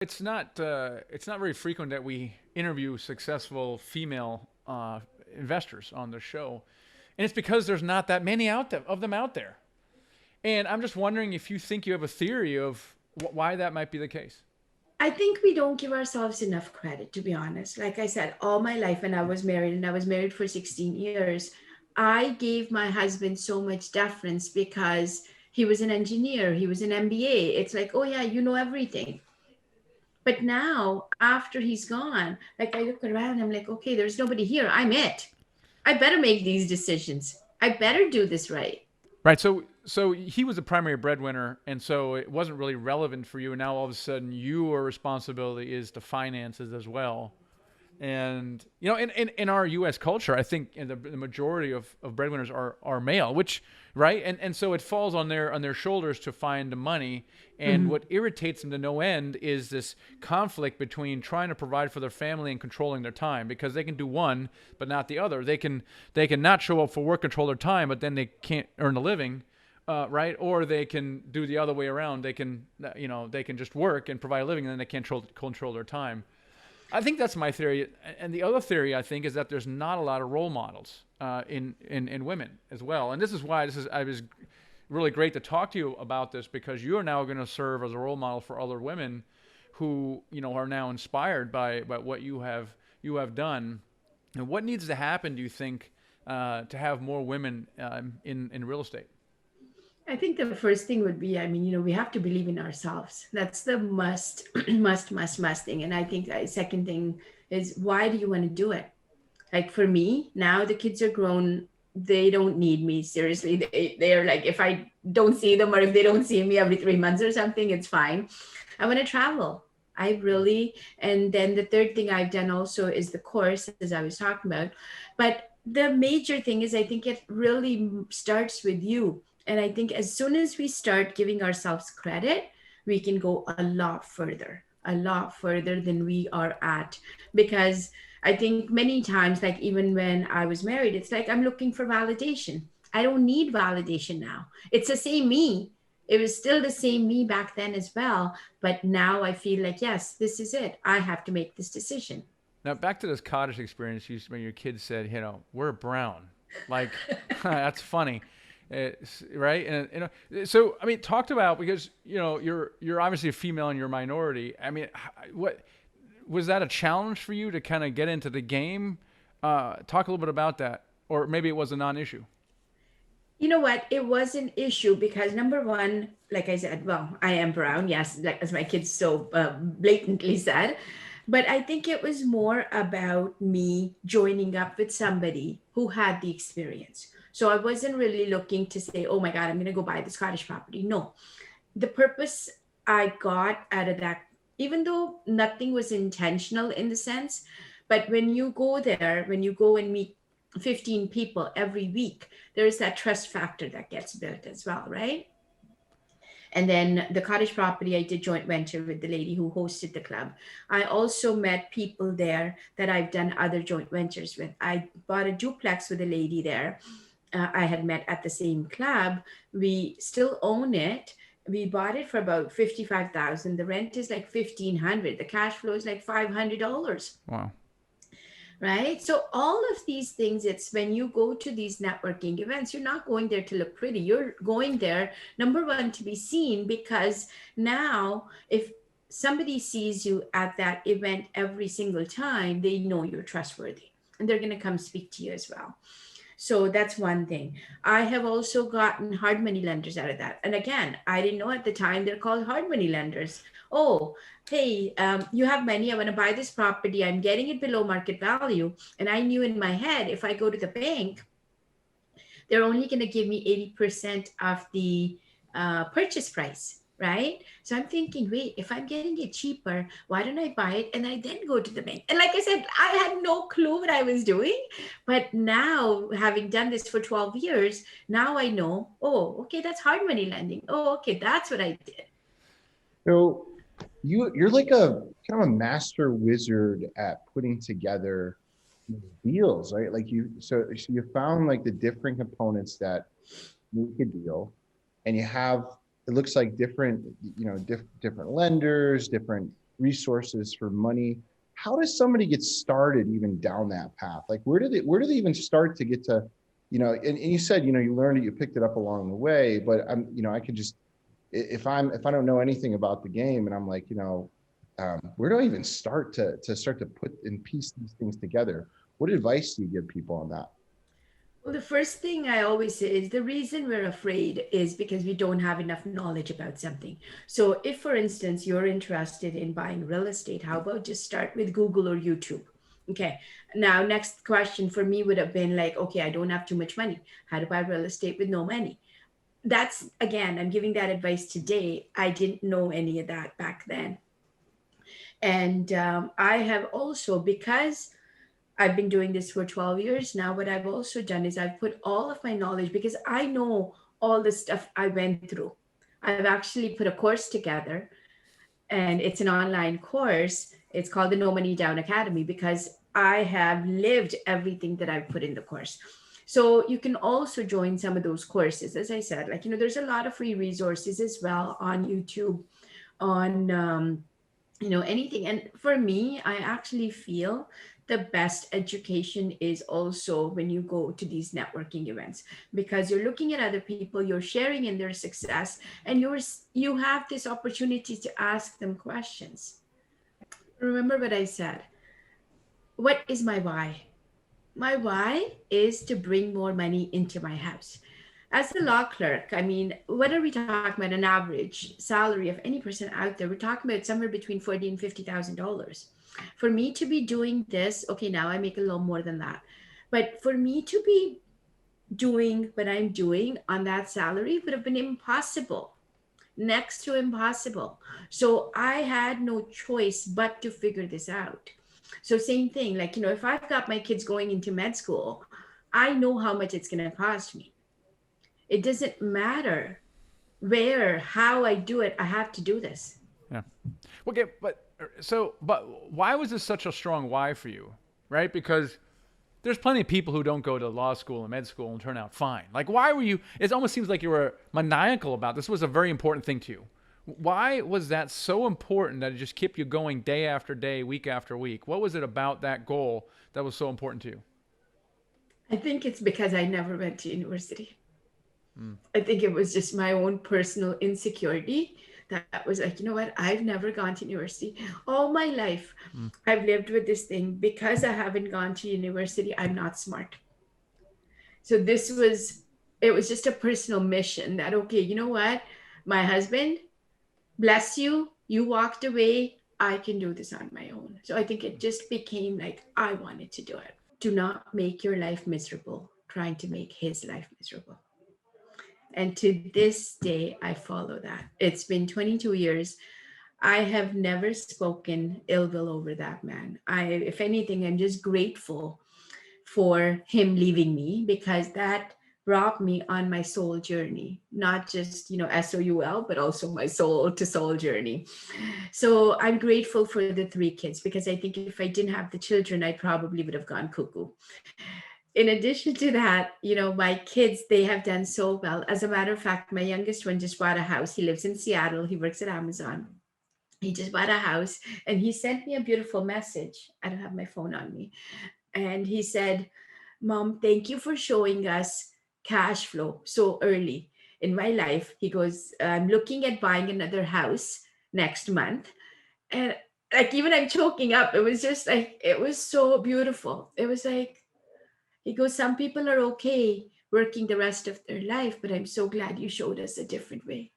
It's not very frequent that we interview successful female investors on the show, and it's because there's not that many of them out there. And I'm just wondering if you think you have a theory of why that might be the case. I think we don't give ourselves enough credit, to be honest. Like I said, all my life when I was married, and I was married for 16 years, I gave my husband so much deference because he was an engineer, he was an MBA. It's like, oh yeah, you know everything. But now, after he's gone, like I look around, I'm like, okay, there's nobody here. I'm it. I better make these decisions. I better do this right. Right. So he was the primary breadwinner, and so it wasn't really relevant for you. And now all of a sudden, your responsibility is the finances as well. And in our U.S. culture, I think the majority of breadwinners are male, which right, and so it falls on their shoulders to find the money. And what irritates them to no end is this conflict between trying to provide for their family and controlling their time, because they can do one but not the other. They can not show up for work, control their time, but then they can't earn a living. Right, or they can do the other way around. They can just work and provide a living, and then they can't control their time. I think that's my theory, and the other theory I think is that there's not a lot of role models in women as well, and this is why I was really great to talk to you about this, because you are now going to serve as a role model for other women who are now inspired by what you have done. And what needs to happen, do you think, to have more women in real estate? I think the first thing would be, I mean, we have to believe in ourselves. That's the must, must thing. And I think the second thing is, why do you want to do it? Like for me, now the kids are grown. They don't need me. Seriously. They're like, if I don't see them or if they don't see me every 3 months or something, it's fine. I want to travel. I really, and then the third thing I've done also is the course, as I was talking about. But the major thing is, I think it really starts with you. And I think as soon as we start giving ourselves credit, we can go a lot further than we are at. Because I think many times, like even when I was married, it's like I'm looking for validation. I don't need validation now. It's the same me. It was still the same me back then as well. But now I feel like, yes, this is it. I have to make this decision. Now back to this cottage experience. When your kids said, we're brown, like that's funny. Right, and so I mean, talked about, because you're obviously a female and you're a minority. I mean, what was that a challenge for you to kind of get into the game? Talk a little bit about that, or maybe it was a non-issue. You know what? It was an issue because number one, like I said, well, I am brown, yes, like as my kids so blatantly said, but I think it was more about me joining up with somebody who had the experience. So I wasn't really looking to say, oh my God, I'm going to go buy this cottage property. No, the purpose I got out of that, even though nothing was intentional in the sense, but when you go there, when you go and meet 15 people every week, there is that trust factor that gets built as well, right? And then the cottage property, I did joint venture with the lady who hosted the club. I also met people there that I've done other joint ventures with. I bought a duplex with a lady there. I had met at the same club. We still own it. We bought it for about 55,000. The rent is like 1,500. The cash flow is like $500, Wow. right? So all of these things, it's when you go to these networking events, you're not going there to look pretty. You're going there, number one, to be seen, because now if somebody sees you at that event every single time, they know you're trustworthy and they're going to come speak to you as well. So that's one thing. I have also gotten hard money lenders out of that. And again, I didn't know at the time they're called hard money lenders. Oh, hey, you have money. I want to buy this property. I'm getting it below market value. And I knew in my head, if I go to the bank, they're only going to give me 80% of the purchase price, right? So I'm thinking, wait, if I'm getting it cheaper, why don't I buy it and I then go to the bank? And like I said, I had no clue what I was doing. But now, having done this for 12 years, now I know, oh, okay, that's hard money lending. Oh, okay, that's what I did. So you're like a kind of a master wizard at putting together these deals, right? Like so you found like the different components that make a deal, and you have, it looks like different, different lenders, different. resources, for money. How does somebody get started even down that path? Like, where do they even start to get to, and you said, you learned it, you picked it up along the way, but I could just, if I don't know anything about the game and I'm like, where do I even start to put and piece these things together? What advice do you give people on that? Well, the first thing I always say is the reason we're afraid is because we don't have enough knowledge about something. So, if, for instance, you're interested in buying real estate, how about just start with Google or YouTube? Okay. Now, next question for me would have been like, okay, I don't have too much money. How to buy real estate with no money? That's, again, I'm giving that advice today. I didn't know any of that back then. And I have also, because I've been doing this for 12 years now, what I've also done is I've put all of my knowledge, because I know all the stuff I went through. I've actually put a course together, and it's an online course. It's called the No Money Down Academy, because I have lived everything that I've put in the course. So you can also join some of those courses. As I said, like, there's a lot of free resources as well on YouTube, on, anything. And for me, I actually feel the best education is also when you go to these networking events, because you're looking at other people, you're sharing in their success, and you have this opportunity to ask them questions. Remember what I said. What is my why? My why is to bring more money into my house. As a law clerk, I mean, what are we talking about? An average salary of any person out there, we're talking about somewhere between $40,000 and $50,000. For me to be doing this, okay, now I make a little more than that, but for me to be doing what I'm doing on that salary would have been impossible, next to impossible. So I had no choice but to figure this out. So same thing, like, if I've got my kids going into med school, I know how much it's going to cost me. It doesn't matter how I do it. I have to do this. Yeah. Okay, but why was this such a strong why for you, right? Because there's plenty of people who don't go to law school and med school and turn out fine. Like, why were you? It almost seems like you were maniacal about this. Was a very important thing to you. Why was that so important that it just kept you going day after day, week after week? What was it about that goal that was so important to you? I think it's because I never went to university. I think it was just my own personal insecurity that was like, what? I've never gone to university. All my life, I've lived with this thing. Because I haven't gone to university, I'm not smart. So it was just a personal mission that, okay, you know what? My husband, bless you, you walked away. I can do this on my own. So I think it just became like, I wanted to do it. Do not make your life miserable, trying to make his life miserable. And to this day, I follow that. It's been 22 years. I have never spoken ill will over that man. If anything, I'm just grateful for him leaving me, because that brought me on my soul journey, not just, SOUL, but also my soul to soul journey. So I'm grateful for the 3 kids, because I think if I didn't have the children, I probably would have gone cuckoo. In addition to that, my kids, they have done so well. As a matter of fact, my youngest one just bought a house. He lives in Seattle. He works at Amazon. He just bought a house, and he sent me a beautiful message. I don't have my phone on me. And he said, Mom, thank you for showing us cash flow so early in my life. He goes, I'm looking at buying another house next month. And like, even I'm choking up. It was just like, it was so beautiful. It was like, he goes, some people are okay working the rest of their life, but I'm so glad you showed us a different way.